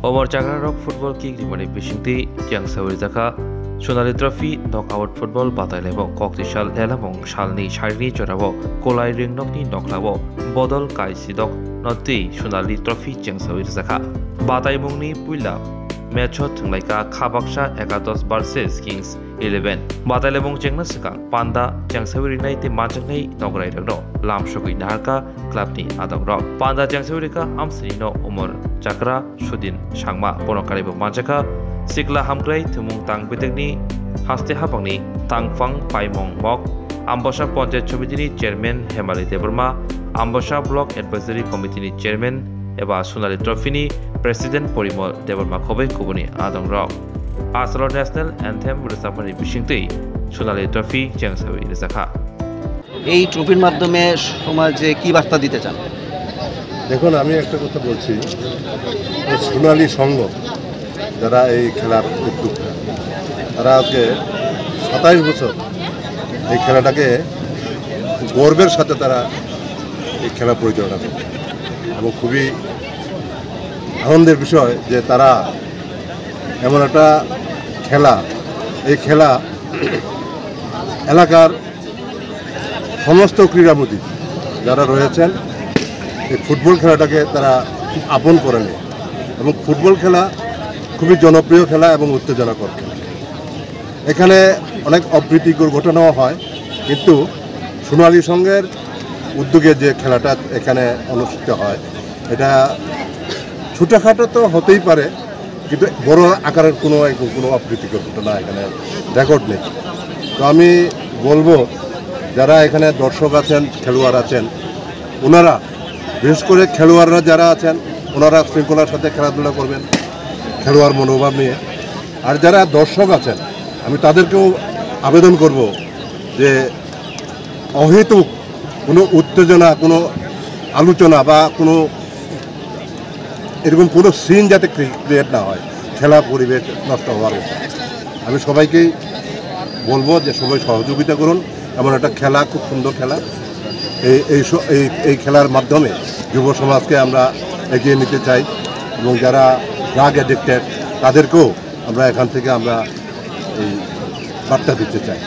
Omar Chagrarok football kick rimani bisingti yang sawir jaka Sonali Trophy knockout football batai lebo koktisal lelamong salni sharini jorabo kolai ringnokni noklabo bodol kai sidok noti Sonali Trophy yang sawir jaka batai mungni puila matchot thunglaika khabaksa 11 versus Kings 11 batai lebong jengna sika panda yang sawir nai te manjaknai nograi ragno lamshokui naharka club ni adongrok panda yang sawirika amsrino Omar Chakra Sudin Sangma ponokari bo manjaka Sikla hamkrai thumung tang bitekni haste hapangni tangfang paimong mok Ambosha Panchayat Committee Chairman Hemali Debarma Ambosha Block Advisory Committee Chairman eba Sonali Trophy ni President Porimol Debarma khobai kubuni adongrok Asalo National Anthem Resapani Bishingtei Sonali Trophy jengsawi rizakha এই ট্রফির মাধ্যমে সমাজে কি বার্তা দিতে চান? দেখুন আমি একটা কথা বলছি এই সোনালী সংঘ যারা এই খেলার উদ্যোক্তা তারা আজকে 27 বছর এই খেলাটাকে গর্বের সাথে তারা এই খেলা পরিচালনা করে এবং খুবই আনন্দের বিষয় যে তারা এমন একটা খেলা এই খেলা এলাকার সমস্ত ক্রীড়াবিদ যারা রয়েছেন এই ফুটবল খেলাটাকে তারা খুব আপন করে নেয় এবং ফুটবল খেলা খুবই জনপ্রিয় খেলা এবং উত্তেজনাকর খেলা এখানে অনেক অপ্রীতিকর ঘটনাও হয় কিন্তু সোনালী সংঘের উদ্যোগে যে খেলাটা এখানে অনুষ্ঠিত হয় এটা ছোটোখাটো তো হতেই পারে কিন্তু বড় আকারের কোনো অপ্রীতিকর ঘটনা এখানে রেকর্ড নেই তো আমি বলবো যারা এখানে দর্শক আছেন খেলোয়াড় আছেন ওনারা বিশেষ করে খেলোয়াড়রা যারা আছেন ওনারা শৃঙ্খলার সাথে খেলাধুলা করবেন খেলোয়াড় মনোভাব নিয়ে আর যারা দর্শক আছেন আমি তাদেরকেও আবেদন করব যে অহেতুক কোনো উত্তেজনা কোনো আলোচনা বা কোনো এরকম কোনো সিন যাতে ক্রিয়েট না হয় খেলা পরিবেশ নষ্ট হওয়ার আমি সবাইকেই বলবো যে সবাই সহযোগিতা করুন এমন একটা খেলা খুব সুন্দর খেলা এই খেলার মাধ্যমে যুব সমাজকে আমরা এগিয়ে নিতে চাই এবং যারা ড্রাগ অ্যাডিক্টেড তাদেরকেও আমরা এখান থেকে আমরা এই বার্তা দিতে চাই